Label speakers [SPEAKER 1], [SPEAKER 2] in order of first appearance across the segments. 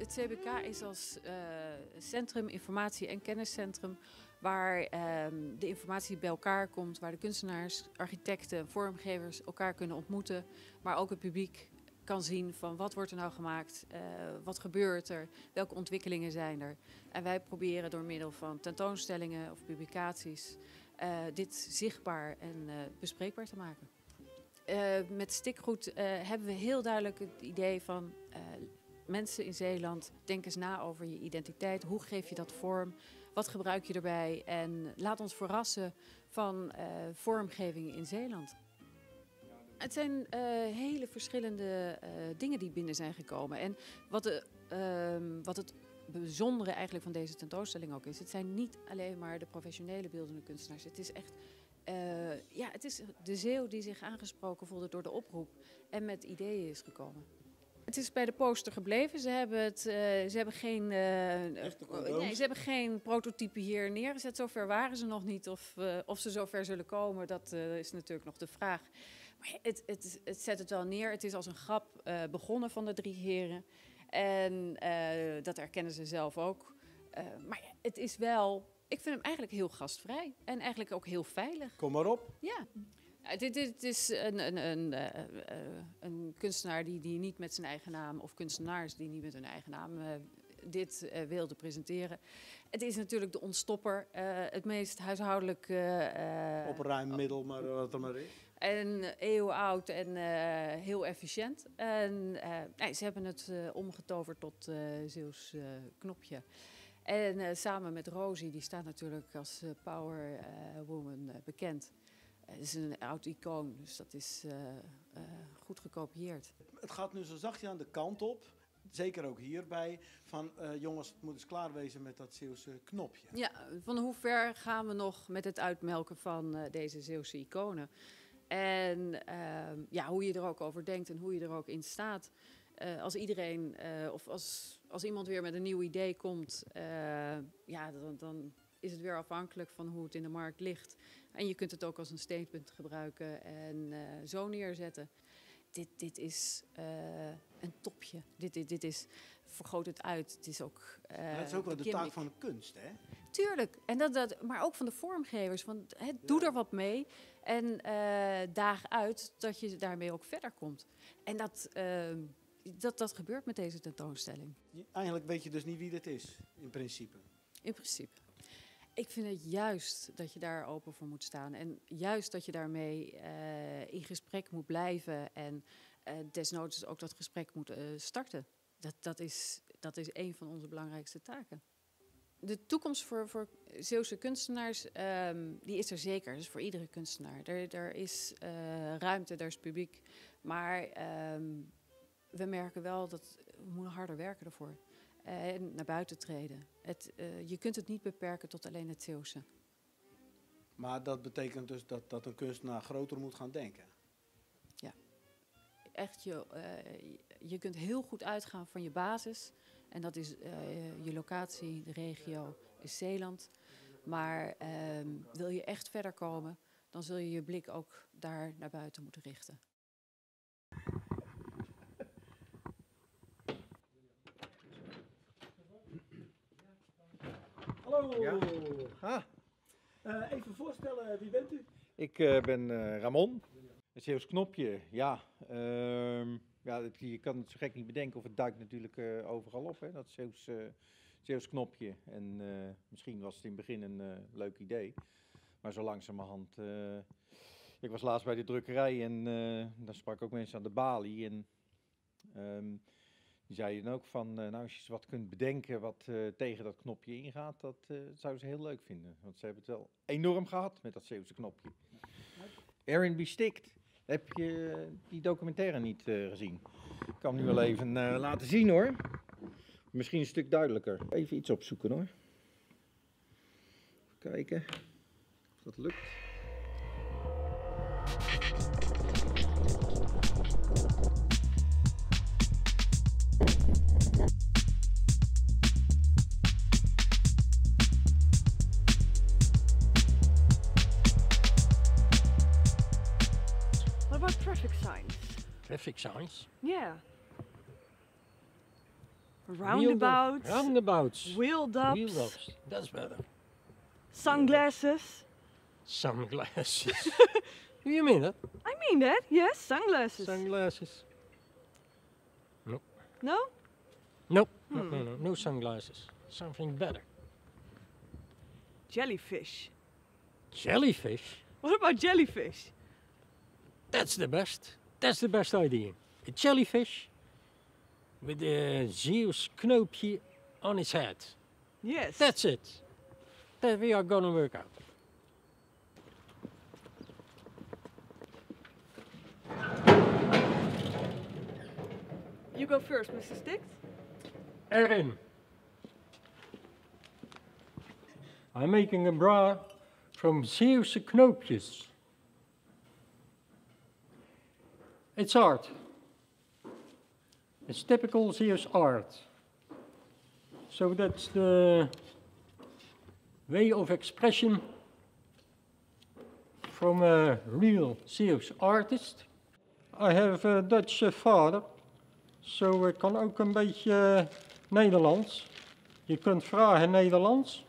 [SPEAKER 1] Het CBK is als centrum, informatie- en kenniscentrum waar de informatie bij elkaar komt, waar de kunstenaars, architecten, vormgevers elkaar kunnen ontmoeten, maar ook het publiek kan zien van wat wordt er nou gemaakt, wat gebeurt er, welke ontwikkelingen zijn er. En wij proberen door middel van tentoonstellingen of publicaties dit zichtbaar en bespreekbaar te maken. Met Stikgoed hebben we heel duidelijk het idee van mensen in Zeeland, denk eens na over je identiteit. Hoe geef je dat vorm? Wat gebruik je erbij? En laat ons verrassen van vormgeving in Zeeland. Het zijn hele verschillende dingen die binnen zijn gekomen. En wat het bijzondere eigenlijk van deze tentoonstelling ook is, het zijn niet alleen maar de professionele beeldende kunstenaars. Het is echt het is de Zeeuw die zich aangesproken voelde door de oproep en met ideeën is gekomen. Het is bij de poster gebleven. Ze hebben geen prototype hier neergezet. Zover waren ze nog niet. Of ze zover zullen komen, dat is natuurlijk nog de vraag. Maar het zet het wel neer. Het is als een grap begonnen van de 3 heren. En dat erkennen ze zelf ook. Maar het is wel... Ik vind hem eigenlijk heel gastvrij. En eigenlijk ook heel veilig.
[SPEAKER 2] Kom maar op.
[SPEAKER 1] Ja. Dit is een kunstenaar die niet met zijn eigen naam, of kunstenaars die niet met hun eigen naam dit wilde presenteren. Het is natuurlijk de ontstopper, het meest huishoudelijke...
[SPEAKER 2] Opruimmiddel, maar wat er maar is.
[SPEAKER 1] En eeuwenoud en heel efficiënt. En ze hebben het omgetoverd tot Zeeuws knopje. En samen met Rosie, die staat natuurlijk als power woman bekend. Het is een oud icoon, dus dat is goed gekopieerd.
[SPEAKER 2] Het gaat nu zo zachtjes aan de kant op, zeker ook hierbij, van jongens, het moet eens klaar wezen met dat Zeeuwse knopje.
[SPEAKER 1] Ja, van hoe ver gaan we nog met het uitmelken van deze Zeeuwse iconen? En hoe je er ook over denkt en hoe je er ook in staat. Als iedereen, of als iemand weer met een nieuw idee komt, dan is het weer afhankelijk van hoe het in de markt ligt. En je kunt het ook als een statement gebruiken en zo neerzetten. Dit is een topje. Dit is, vergroot het uit. Het is ook...
[SPEAKER 2] dat is ook wel de taak van de kunst, hè?
[SPEAKER 1] Tuurlijk. En maar ook van de vormgevers. Want, doe er wat mee en daag uit dat je daarmee ook verder komt. En dat gebeurt met deze tentoonstelling.
[SPEAKER 2] Eigenlijk weet je dus niet wie dit is, in principe.
[SPEAKER 1] In principe. Ik vind het juist dat je daar open voor moet staan. En juist dat je daarmee in gesprek moet blijven. En desnoods ook dat gesprek moet starten. Dat is een van onze belangrijkste taken. De toekomst voor Zeeuwse kunstenaars, die is er zeker. Dat is voor iedere kunstenaar. Er is ruimte, er is publiek. Maar we merken wel dat we moeten harder werken ervoor. En naar buiten treden. Je kunt het niet beperken tot alleen het Zeeuwse.
[SPEAKER 2] Maar dat betekent dus dat een kunstenaar groter moet gaan denken?
[SPEAKER 1] Ja. Echt, je kunt heel goed uitgaan van je basis. En dat is je locatie, de regio, is Zeeland. Maar wil je echt verder komen, dan zul je je blik ook daar naar buiten moeten richten.
[SPEAKER 2] Hallo.
[SPEAKER 3] Ja.
[SPEAKER 2] Even voorstellen, wie bent u?
[SPEAKER 3] Ik ben Ramon. Het Zeeuws knopje, ja. Je kan het zo gek niet bedenken of het duikt natuurlijk overal op, hè, dat Zeeuws knopje. En misschien was het in het begin een leuk idee. Maar zo langzamerhand... ik was laatst bij de drukkerij en daar sprak ik ook mensen aan de balie. En die zeiden ook van, als je wat kunt bedenken wat tegen dat knopje ingaat, dat zouden ze heel leuk vinden. Want ze hebben het wel enorm gehad met dat Zeeuwse knopje. Aaron Bestikt. Heb je die documentaire niet gezien? Ik kan hem nu wel even laten zien hoor. Misschien een stuk duidelijker. Even iets opzoeken hoor. Even kijken of dat lukt.
[SPEAKER 4] What about traffic signs?
[SPEAKER 5] Traffic signs?
[SPEAKER 4] Yeah. Roundabouts.
[SPEAKER 5] Roundabouts.
[SPEAKER 4] Wheel ups.
[SPEAKER 5] Wheel ups. That's better.
[SPEAKER 4] Sunglasses.
[SPEAKER 5] Sunglasses. Do you mean that?
[SPEAKER 4] I mean that, yes, sunglasses.
[SPEAKER 5] Sunglasses.
[SPEAKER 4] No?
[SPEAKER 5] Nope. No sunglasses. Something better.
[SPEAKER 4] Jellyfish.
[SPEAKER 5] Jellyfish?
[SPEAKER 4] What about jellyfish?
[SPEAKER 5] That's the best. That's the best idea. A jellyfish with a Zeus knoopje on its head.
[SPEAKER 4] Yes.
[SPEAKER 5] That's it. That we are gonna work out.
[SPEAKER 4] You go first, Mr. Sticht.
[SPEAKER 5] Erin. I'm making a bra from Zeeuwse knoopjes. It's art. It's typical Zeeuws art. So that's the way of expression from a real Zeeuws artist. I have a Dutch father, so ik kan ook een beetje Nederlands. Je kunt vragen Nederlands.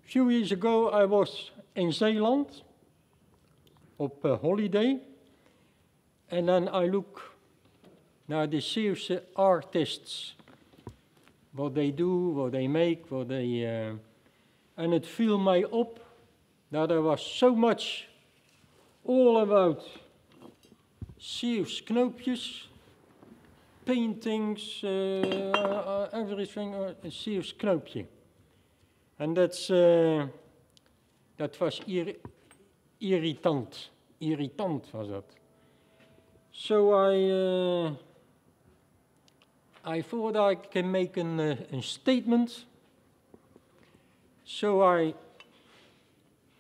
[SPEAKER 5] A few years ago I was in Zeeland op holiday. And then I look naar de Zeeuwse artists. What they do, what they make, what they... and it viel mij op that there was so much all about Zeeuws knoopjes, paintings, everything, Zeeuws knoopje. And that's, dat was irritant. Irritant was dat. So I thought I can make a statement. So I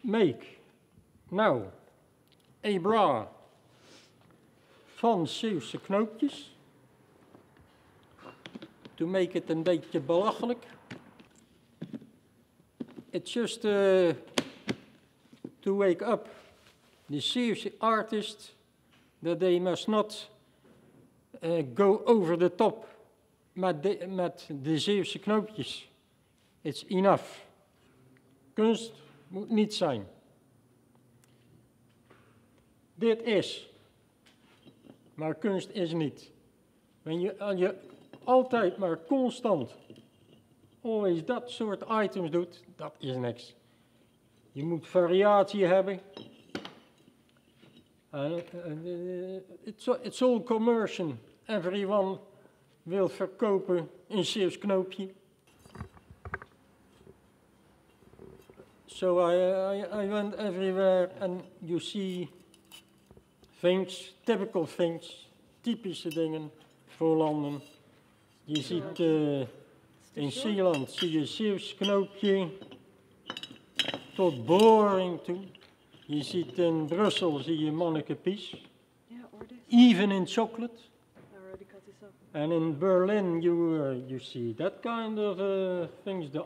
[SPEAKER 5] make now a bra van Zeeuwse knoopjes. To make it een beetje belachelijk. It's just to wake up the Zeeuwse artist that they must not go over the top met de Zeeuwse knoopjes. It's enough. Kunst moet niet zijn. Dit is. Maar kunst is niet. Als je altijd maar constant always dat soort items doet, dat is niks. Je moet variatie hebben. It's all commercial. Everyone wil verkopen een Zeeuws knoopje. So I went everywhere and you see things, typical things, typische dingen voor landen. Je ziet in Zeeland zie je Zeeuws knoopje tot boring toe. Je ziet in Brussel zie je mannekenpies. Even in chocolate. And in Berlin you see that kind of things. The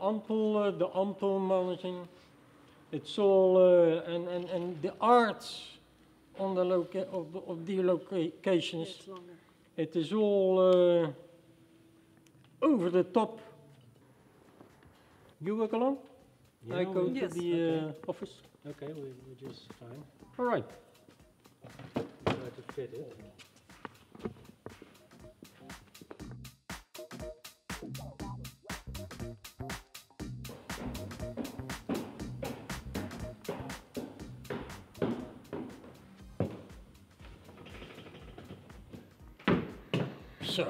[SPEAKER 5] Ampel managing. It's all and the art on the of the locations. It is all over the top. You work along?
[SPEAKER 6] Yeah,
[SPEAKER 5] I go
[SPEAKER 4] yes.
[SPEAKER 5] to the office.
[SPEAKER 6] Okay, we're just fine.
[SPEAKER 5] All right.
[SPEAKER 6] Try to fit it.
[SPEAKER 5] So,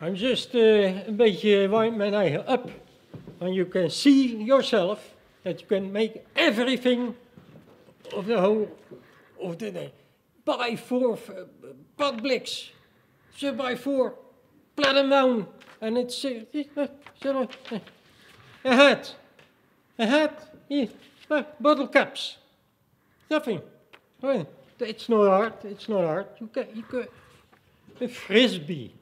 [SPEAKER 5] I'm just een beetje wind mijn eigen up. And you can see yourself that you can make everything of the whole of the day. Buy 4 padblicks. So buy 4, plat them down. And it's a hat. Yeah, bottle caps. Nothing. Well, it's not hard. It's not hard. You can a frisbee.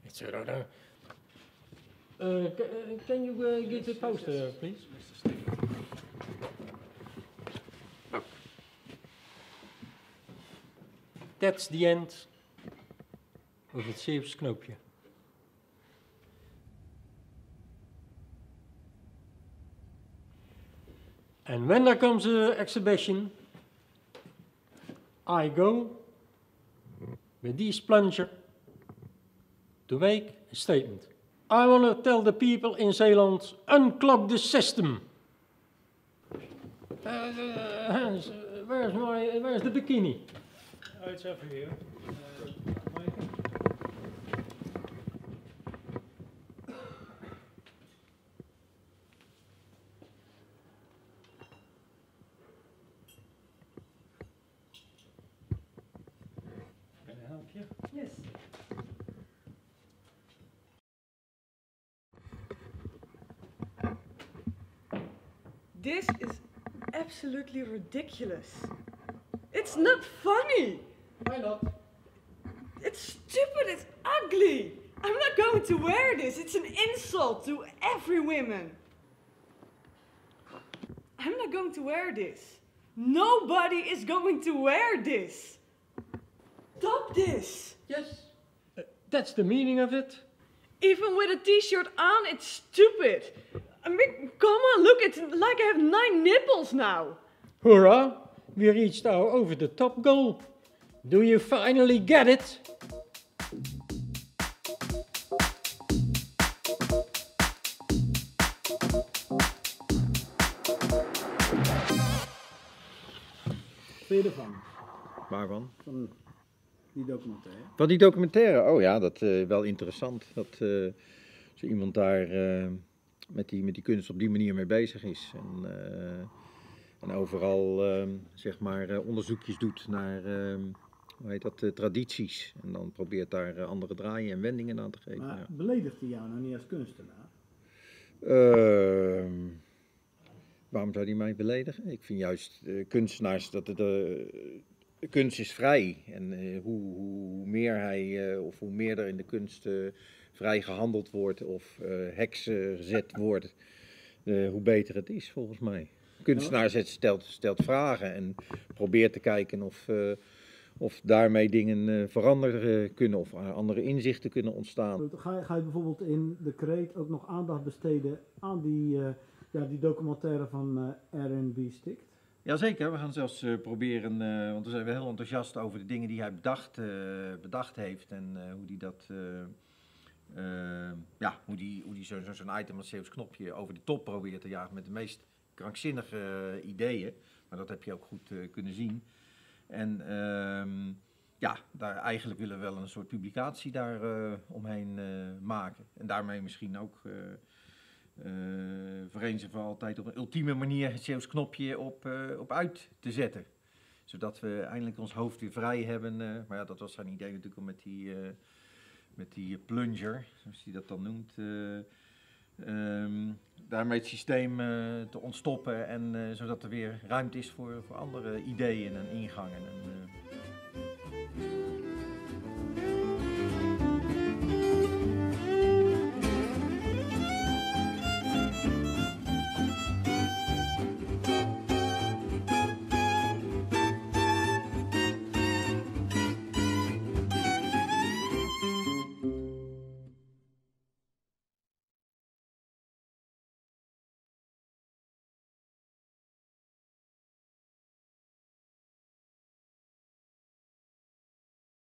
[SPEAKER 5] It's can you get the poster, please? Oh. That's the end of het Zeeuws knoopje. And when there comes an exhibition, I go with this plunger to make a statement. I want to tell the people in Zeeland, unclog the system. Hans, where's the bikini?
[SPEAKER 6] Oh, it's over here. Maaike? Can I help you?
[SPEAKER 4] Yes. This is absolutely ridiculous. It's not funny.
[SPEAKER 5] Why not?
[SPEAKER 4] It's stupid. It's ugly. I'm not going to wear this. It's an insult to every woman. I'm not going to wear this. Nobody is going to wear this. Stop this.
[SPEAKER 5] Yes. That's the meaning of it.
[SPEAKER 4] Even with a t-shirt on, it's stupid. I mean, come on, look, it's like I have 9 nipples now.
[SPEAKER 5] Hurrah! We reached our over-the-top goal. Do you finally get it?
[SPEAKER 2] Wat vind je ervan?
[SPEAKER 3] Waarvan?
[SPEAKER 2] Van die documentaire?
[SPEAKER 3] Van die documentaire? Oh ja, dat wel interessant. Dat zo iemand daar met die kunst op die manier mee bezig is. En overal zeg maar onderzoekjes doet naar hoe heet dat, tradities. En dan probeert daar andere draaien en wendingen aan te geven.
[SPEAKER 2] Maar
[SPEAKER 3] Ja.
[SPEAKER 2] beledigt hij jou nou niet als kunstenaar?
[SPEAKER 3] Waarom zou hij mij beledigen? Ik vind juist kunstenaars dat kunst is vrij. En hoe meer hij of hoe meer er in de kunst vrij gehandeld wordt of heksen gezet wordt, hoe beter het is volgens mij. Kunstenaar stelt vragen en probeert te kijken of daarmee dingen veranderen kunnen of andere inzichten kunnen ontstaan.
[SPEAKER 2] Ga je bijvoorbeeld in de Kreet ook nog aandacht besteden aan die documentaire van R&B Stikt?
[SPEAKER 3] Jazeker, we gaan zelfs proberen, want we zijn wel heel enthousiast over de dingen die hij bedacht heeft en hoe die dat, hoe die zo'n item als Zeeuws Knopje over de top probeert te jagen met de meest krankzinnige ideeën. Maar dat heb je ook goed kunnen zien. En daar eigenlijk willen we wel een soort publicatie daar omheen maken. En daarmee misschien ook voor eens en voor altijd op een ultieme manier het Zeeuws Knopje op uit te zetten. Zodat we eindelijk ons hoofd weer vrij hebben. Maar ja, dat was zijn idee natuurlijk om met die plunger, zoals hij dat dan noemt, daarmee het systeem te ontstoppen en zodat er weer ruimte is voor andere ideeën en ingangen.